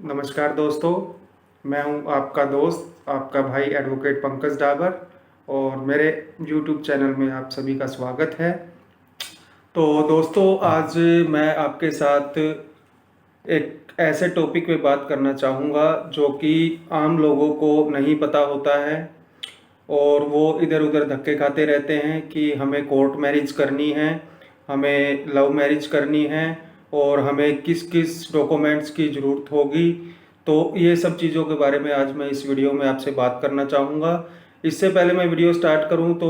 नमस्कार दोस्तों, मैं हूं आपका दोस्त, आपका भाई एडवोकेट पंकज डाबर और मेरे यूट्यूब चैनल में आप सभी का स्वागत है। तो दोस्तों, आज मैं आपके साथ एक ऐसे टॉपिक पे बात करना चाहूँगा जो कि आम लोगों को नहीं पता होता है और वो इधर उधर धक्के खाते रहते हैं कि हमें कोर्ट मैरिज करनी है, हमें लव मैरिज करनी है और हमें किस किस डॉक्यूमेंट्स की ज़रूरत होगी। तो ये सब चीज़ों के बारे में आज मैं इस वीडियो में आपसे बात करना चाहूँगा। इससे पहले मैं वीडियो स्टार्ट करूँ तो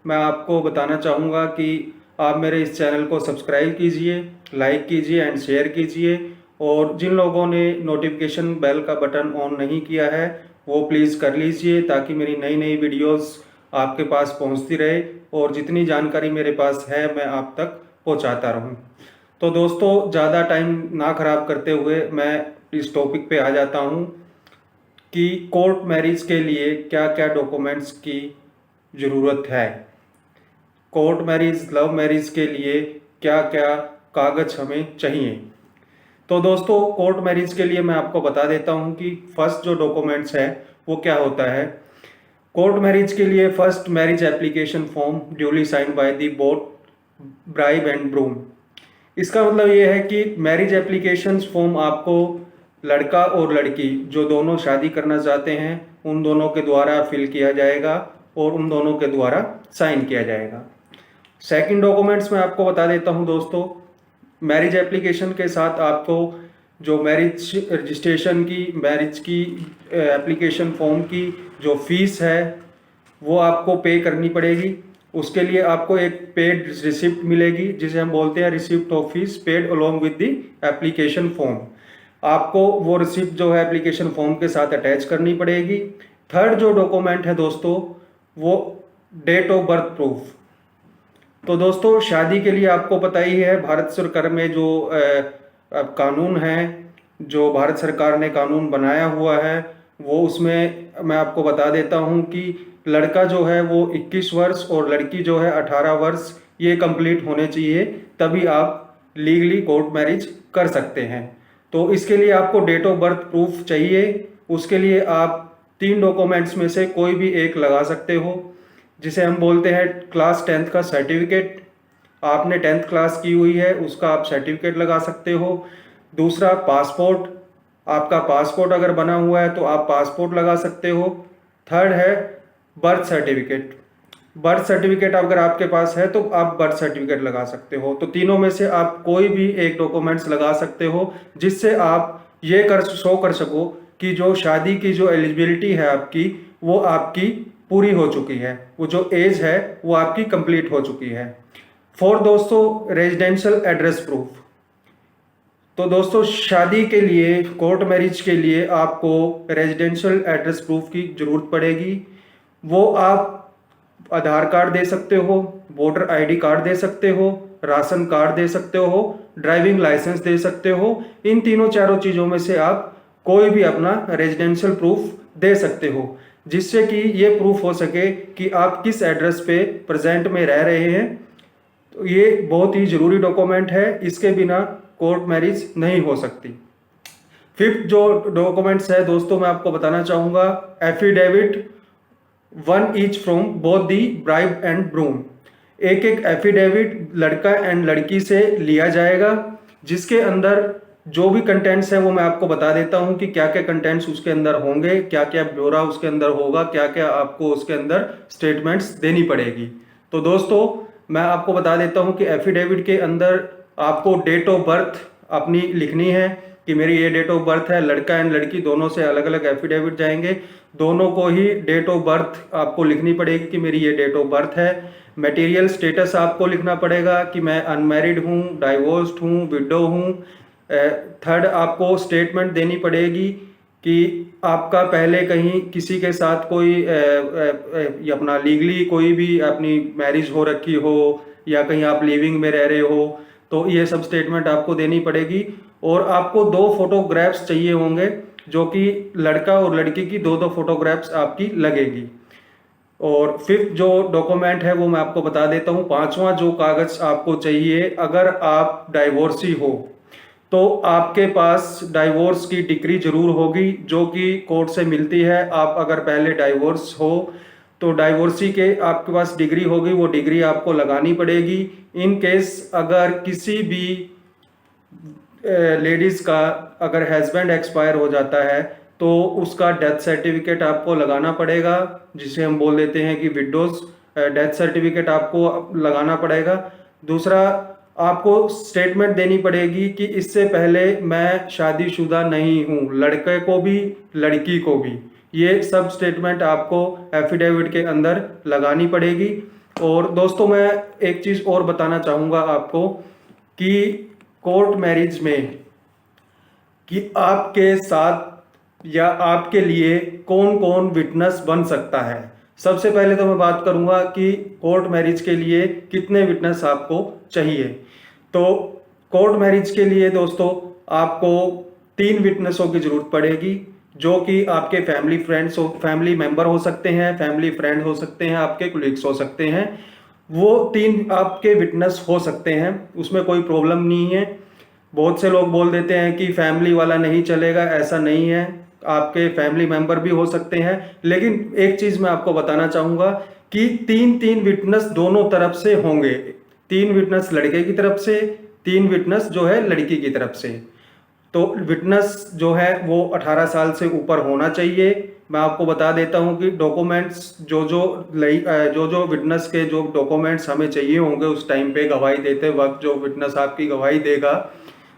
मैं आपको बताना चाहूँगा कि आप मेरे इस चैनल को सब्सक्राइब कीजिए, लाइक कीजिए एंड शेयर कीजिए और जिन लोगों ने नोटिफिकेशन बेल का बटन ऑन नहीं किया है वो प्लीज़ कर लीजिए ताकि मेरी नई नई वीडियोस आपके पास पहुंचती रहे और जितनी जानकारी मेरे पास है मैं आप तक पहुंचाता रहूं। तो दोस्तों, ज़्यादा टाइम ना ख़राब करते हुए मैं इस टॉपिक पे आ जाता हूं कि कोर्ट मैरिज के लिए क्या क्या डॉक्यूमेंट्स की ज़रूरत है, कोर्ट मैरिज लव मैरिज के लिए क्या क्या कागज़ हमें चाहिए। तो दोस्तों, कोर्ट मैरिज के लिए मैं आपको बता देता हूं कि फर्स्ट जो डॉक्यूमेंट्स है वो क्या होता है। कोर्ट मैरिज के लिए first marriage application form duly sign by the both bride and groom. इसका मतलब ये है कि मैरिज एप्लीकेशन फॉर्म आपको लड़का और लड़की जो दोनों शादी करना चाहते हैं उन दोनों के द्वारा फिल किया जाएगा और उन दोनों के द्वारा साइन किया जाएगा। सेकंड डॉक्यूमेंट्स मैं आपको बता देता हूं दोस्तों, मैरिज एप्लीकेशन के साथ आपको जो मैरिज रजिस्ट्रेशन की मैरिज की एप्लीकेशन फॉर्म की जो फीस है वो आपको पे करनी पड़ेगी। उसके लिए आपको एक पेड रिसिप्ट मिलेगी जिसे हम बोलते हैं receipt of fees paid along with the application form. आपको वो रिसिप्ट जो है एप्लीकेशन फॉर्म के साथ अटैच करनी पड़ेगी। थर्ड जो डॉक्यूमेंट है दोस्तों वो डेट ऑफ बर्थ प्रूफ। तो दोस्तों, शादी के लिए आपको पता ही है भारत सरकार में जो कानून है, जो भारत सरकार ने कानून बनाया हुआ है वो उसमें मैं आपको बता देता हूं कि लड़का जो है वो 21 वर्ष और लड़की जो है 18 वर्ष ये कंप्लीट होने चाहिए, तभी आप लीगली कोर्ट मैरिज कर सकते हैं। तो इसके लिए आपको डेट ऑफ बर्थ प्रूफ चाहिए। उसके लिए आप 3 डॉक्यूमेंट्स में से कोई भी एक लगा सकते हो, जिसे हम बोलते हैं क्लास 10th का सर्टिफिकेट। आपने 10th क्लास की हुई है उसका आप सर्टिफिकेट लगा सकते हो। दूसरा पासपोर्ट, आपका पासपोर्ट अगर बना हुआ है तो आप पासपोर्ट लगा सकते हो। थर्ड है बर्थ सर्टिफिकेट। बर्थ सर्टिफिकेट अगर आपके पास है तो आप बर्थ सर्टिफिकेट लगा सकते हो। तो तीनों में से आप कोई भी एक डॉक्यूमेंट्स लगा सकते हो जिससे आप ये शो कर सको कि जो शादी की जो एलिजिबिलिटी है आपकी वो आपकी पूरी हो चुकी है, वो जो एज है वो आपकी कंप्लीट हो चुकी है। फोर्थ दोस्तों, रेजिडेंशियल एड्रेस प्रूफ। तो दोस्तों, शादी के लिए कोर्ट मैरिज के लिए आपको रेजिडेंशियल एड्रेस प्रूफ की ज़रूरत पड़ेगी। वो आप आधार कार्ड दे सकते हो, वोटर आईडी कार्ड दे सकते हो, राशन कार्ड दे सकते हो, ड्राइविंग लाइसेंस दे सकते हो। इन तीनों चारों चीज़ों में से आप कोई भी अपना रेजिडेंशियल प्रूफ दे सकते हो जिससे कि ये प्रूफ हो सके कि आप किस एड्रेस पे प्रेजेंट में रह रहे हैं। तो ये बहुत ही ज़रूरी डॉक्यूमेंट है, इसके बिना कोर्ट मैरिज नहीं हो सकती। फिफ्थ जो डॉक्यूमेंट्स है दोस्तों मैं आपको बताना चाहूँगा, affidavit one each from both the bride and groom. एक एक एफिडेविट लड़का एंड लड़की से लिया जाएगा जिसके अंदर जो भी कंटेंट्स हैं वो मैं आपको बता देता हूं कि क्या क्या कंटेंट्स उसके अंदर होंगे, क्या क्या ब्यौरा उसके अंदर होगा, क्या क्या आपको उसके अंदर स्टेटमेंट्स देनी पड़ेगी। तो दोस्तों, मैं आपको बता देता हूं कि एफिडेविट के अंदर आपको डेट ऑफ बर्थ अपनी लिखनी है कि मेरी ये डेट ऑफ बर्थ है। लड़का एंड लड़की दोनों से अलग अलग एफिडेविट जाएंगे, दोनों को ही डेट ऑफ बर्थ आपको लिखनी पड़ेगी कि मेरी ये डेट ऑफ बर्थ है। मटेरियल स्टेटस आपको लिखना पड़ेगा कि मैं अनमैरिड हूँ, डाइवोर्स्ड हूँ, विडो हूँ। थर्ड, आपको स्टेटमेंट देनी पड़ेगी कि आपका पहले कहीं किसी के साथ कोई अपना लीगली कोई भी अपनी मैरिज हो रखी हो या कहीं आप लिविंग में रह रहे हो, तो ये सब स्टेटमेंट आपको देनी पड़ेगी। और आपको 2 फोटोग्राफ्स चाहिए होंगे जो कि लड़का और लड़की की 2-2 फोटोग्राफ्स आपकी लगेगी। और फिफ्थ जो डॉक्यूमेंट है वो मैं आपको बता देता हूँ, पांचवा जो कागज आपको चाहिए अगर आप डाइवोर्सी हो तो आपके पास डाइवोर्स की डिग्री जरूर होगी जो कि कोर्ट से मिलती है। आप अगर पहले डाइवोर्स हो तो डाइवोर्सी के आपके पास डिग्री होगी, वो डिग्री आपको लगानी पड़ेगी। इन केस अगर किसी भी लेडीज़ का अगर हस्बैंड एक्सपायर हो जाता है तो उसका डेथ सर्टिफिकेट आपको लगाना पड़ेगा, जिसे हम बोल देते हैं कि विडोज डेथ सर्टिफिकेट आपको लगाना पड़ेगा। दूसरा, आपको स्टेटमेंट देनी पड़ेगी कि इससे पहले मैं शादीशुदा नहीं हूँ, लड़के को भी लड़की को भी। ये सब स्टेटमेंट आपको एफिडेविट के अंदर लगानी पड़ेगी। और दोस्तों, मैं एक चीज़ और बताना चाहूँगा आपको कि कोर्ट मैरिज में कि आपके साथ या आपके लिए कौन कौन विटनेस बन सकता है। सबसे पहले तो मैं बात करूंगा कि कोर्ट मैरिज के लिए कितने विटनेस आपको चाहिए। तो कोर्ट मैरिज के लिए दोस्तों आपको 3 विटनेसों की जरूरत पड़ेगी, जो कि आपके फैमिली फ्रेंड्स हो, फैमिली मेंबर हो सकते हैं, फैमिली फ्रेंड हो सकते हैं, आपके कोलीग्स हो सकते हैं। वो 3 आपके विटनेस हो सकते हैं, उसमें कोई प्रॉब्लम नहीं है। बहुत से लोग बोल देते हैं कि फैमिली वाला नहीं चलेगा, ऐसा नहीं है, आपके फैमिली मेंबर भी हो सकते हैं। लेकिन एक चीज मैं आपको बताना चाहूंगा कि 3 विटनेस दोनों तरफ से होंगे। 3 विटनेस लड़के की तरफ से, 3 विटनेस जो है लड़की की तरफ से। तो विटनेस जो है वो 18 साल से ऊपर होना चाहिए। मैं आपको बता देता हूं कि डॉक्यूमेंट्स जो विटनेस के जो डॉक्यूमेंट्स हमें चाहिए होंगे उस टाइम पे गवाही देते वक्त, जो विटनेस आपकी गवाही देगा,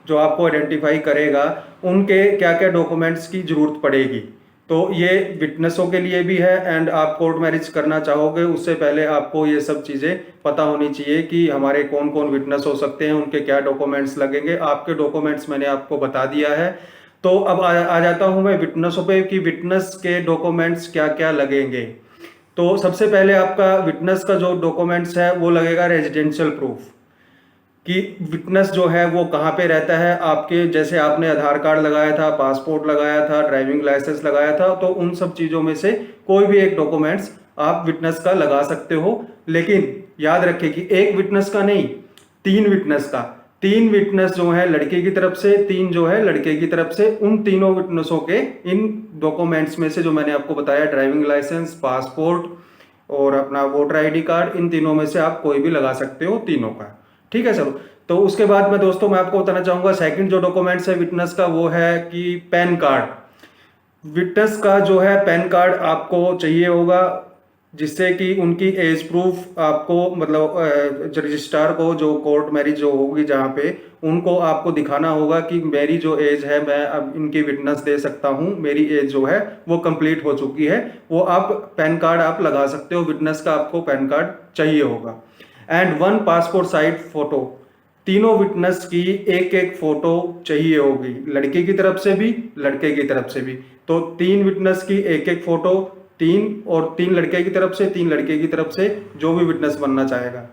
जो आपको आइडेंटिफाई करेगा, उनके क्या क्या डॉक्यूमेंट्स की जरूरत पड़ेगी। तो ये विटनेसों के लिए भी है। एंड आप कोर्ट मैरिज करना चाहोगे उससे पहले आपको ये सब चीज़ें पता होनी चाहिए कि हमारे कौन कौन विटनेस हो सकते हैं, उनके क्या डॉक्यूमेंट्स लगेंगे। आपके डॉक्यूमेंट्स मैंने आपको बता दिया है। तो अब आ जाता हूं मैं विटनेसों पे कि विटनेस के डॉक्यूमेंट्स क्या क्या लगेंगे। तो सबसे पहले आपका विटनेस का जो डॉक्यूमेंट्स है वो लगेगा रेजिडेंशियल प्रूफ, कि विटनेस जो है वो कहाँ पे रहता है। आपके जैसे आपने आधार कार्ड लगाया था, पासपोर्ट लगाया था, ड्राइविंग लाइसेंस लगाया था, तो उन सब चीज़ों में से कोई भी एक डॉक्यूमेंट्स आप विटनेस का लगा सकते हो। लेकिन याद रखें कि एक विटनेस का नहीं, 3 विटनेस का। 3 विटनेस जो है लड़के की तरफ से, 3 जो है लड़के की तरफ से। उन तीनों विटनेसों के इन डॉक्यूमेंट्स में से जो मैंने आपको बताया, ड्राइविंग लाइसेंस, पासपोर्ट और अपना वोटर आईडी कार्ड, इन तीनों में से आप कोई भी लगा सकते हो, तीनों का। ठीक है सर। तो उसके बाद में दोस्तों मैं आपको बताना चाहूंगा सेकंड जो डॉक्यूमेंट्स है विटनेस का, वो है कि पैन कार्ड। विटनेस का जो है पैन कार्ड आपको चाहिए होगा, जिससे कि उनकी एज प्रूफ आपको, मतलब रजिस्ट्रार को, जो कोर्ट मैरिज जो होगी जहाँ पे, उनको आपको दिखाना होगा कि मेरी जो एज है मैं अब इनकी विटनेस दे सकता हूँ, मेरी एज जो है वो कंप्लीट हो चुकी है। वो आप पैन कार्ड आप लगा सकते हो, विटनेस का आपको पैन कार्ड चाहिए होगा। And 1 passport size photo. तीनों विटनेस की एक एक फोटो चाहिए होगी, लड़के की तरफ से भी लड़के की तरफ से भी। तो 3 विटनेस की एक एक फोटो, 3 और 3 लड़के की तरफ से, 3 लड़के की तरफ से, जो भी विटनेस बनना चाहेगा।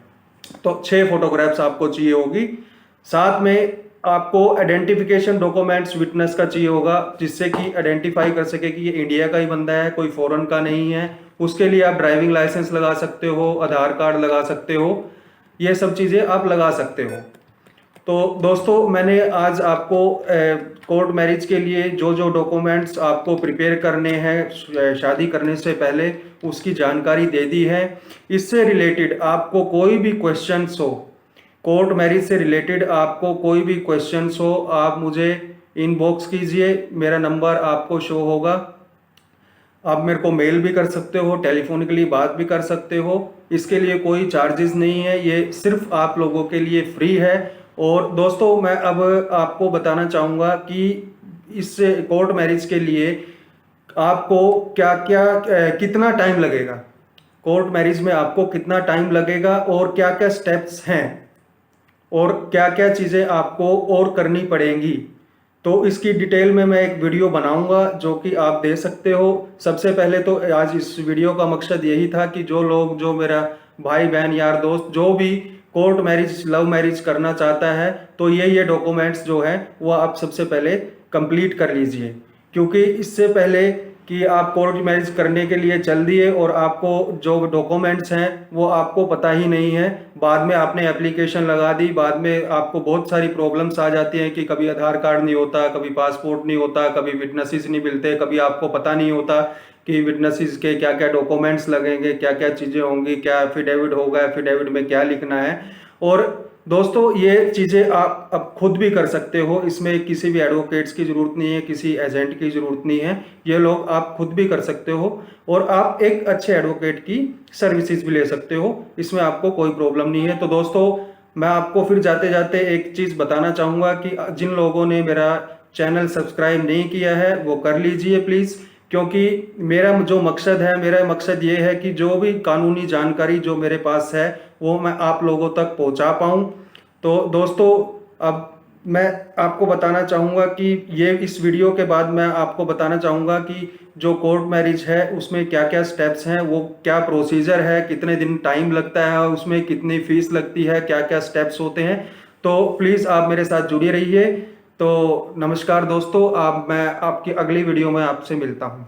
तो 6 फोटोग्राफ्स आपको चाहिए होगी। साथ में आपको आइडेंटिफिकेशन डॉक्यूमेंट्स विटनेस का चाहिए होगा, जिससे कि आइडेंटिफाई कर सके कि ये इंडिया का ही बंदा है, कोई फॉरेन का नहीं है। उसके लिए आप ड्राइविंग लाइसेंस लगा सकते हो, आधार कार्ड लगा सकते हो, ये सब चीज़ें आप लगा सकते हो। तो दोस्तों, मैंने आज आपको कोर्ट मैरिज के लिए जो जो डॉक्यूमेंट्स आपको प्रिपेयर करने हैं शादी करने से पहले, उसकी जानकारी दे दी है। इससे रिलेटेड आपको कोई भी क्वेश्चंस हो, कोर्ट मैरिज से रिलेटेड आपको कोई भी क्वेश्चंस हो, आप मुझे इनबॉक्स कीजिए, मेरा नंबर आपको शो होगा। आप मेरे को मेल भी कर सकते हो, टेलीफोनिकली बात भी कर सकते हो। इसके लिए कोई चार्जेस नहीं है, ये सिर्फ आप लोगों के लिए फ्री है। और दोस्तों, मैं अब आपको बताना चाहूँगा कि इस कोर्ट मैरिज के लिए आपको क्या क्या कितना टाइम लगेगा, कोर्ट मैरिज में आपको कितना टाइम लगेगा और क्या क्या स्टेप्स हैं और क्या क्या चीज़ें आपको और करनी पड़ेंगी। तो इसकी डिटेल में मैं एक वीडियो बनाऊंगा जो कि आप दे सकते हो। सबसे पहले तो आज इस वीडियो का मकसद यही था कि जो लोग, जो मेरा भाई बहन यार दोस्त जो भी कोर्ट मैरिज, लव मैरिज करना चाहता है, तो ये डॉक्यूमेंट्स जो है वो आप सबसे पहले कंप्लीट कर लीजिए। क्योंकि इससे पहले कि आप कोर्ट मैरिज करने के लिए चल दिए और आपको जो डॉक्यूमेंट्स हैं वो आपको पता ही नहीं है। बाद में आपने एप्लीकेशन लगा दी, बाद में आपको बहुत सारी प्रॉब्लम्स आ जाती हैं कि कभी आधार कार्ड नहीं होता, कभी पासपोर्ट नहीं होता, कभी विटनेसेस नहीं मिलते, कभी आपको पता नहीं होता कि विटनेसेस के क्या क्या डॉक्यूमेंट्स लगेंगे, क्या क्या चीज़ें होंगी, क्या एफिडेविट होगा, एफिडेविट में क्या लिखना है। और दोस्तों ये चीज़ें आप अब खुद भी कर सकते हो, इसमें किसी भी एडवोकेट्स की ज़रूरत नहीं है, किसी एजेंट की ज़रूरत नहीं है, ये लोग आप खुद भी कर सकते हो और आप एक अच्छे एडवोकेट की सर्विसेज भी ले सकते हो, इसमें आपको कोई प्रॉब्लम नहीं है। तो दोस्तों मैं आपको फिर जाते जाते एक चीज़ बताना चाहूँगा कि जिन लोगों ने मेरा चैनल सब्सक्राइब नहीं किया है वो कर लीजिए प्लीज़, क्योंकि मेरा जो मकसद है, मेरा मकसद ये है कि जो भी कानूनी जानकारी जो मेरे पास है वो मैं आप लोगों तक पहुंचा पाऊं। तो दोस्तों अब मैं आपको बताना चाहूँगा कि ये इस वीडियो के बाद मैं आपको बताना चाहूँगा कि जो कोर्ट मैरिज है उसमें क्या क्या स्टेप्स हैं, वो क्या प्रोसीजर है, कितने दिन टाइम लगता है, उसमें कितनी फीस लगती है, क्या क्या स्टेप्स होते हैं। तो प्लीज़ आप मेरे साथ जुड़े रहिए। तो नमस्कार दोस्तों, मैं आपकी अगली वीडियो में आपसे मिलता हूँ।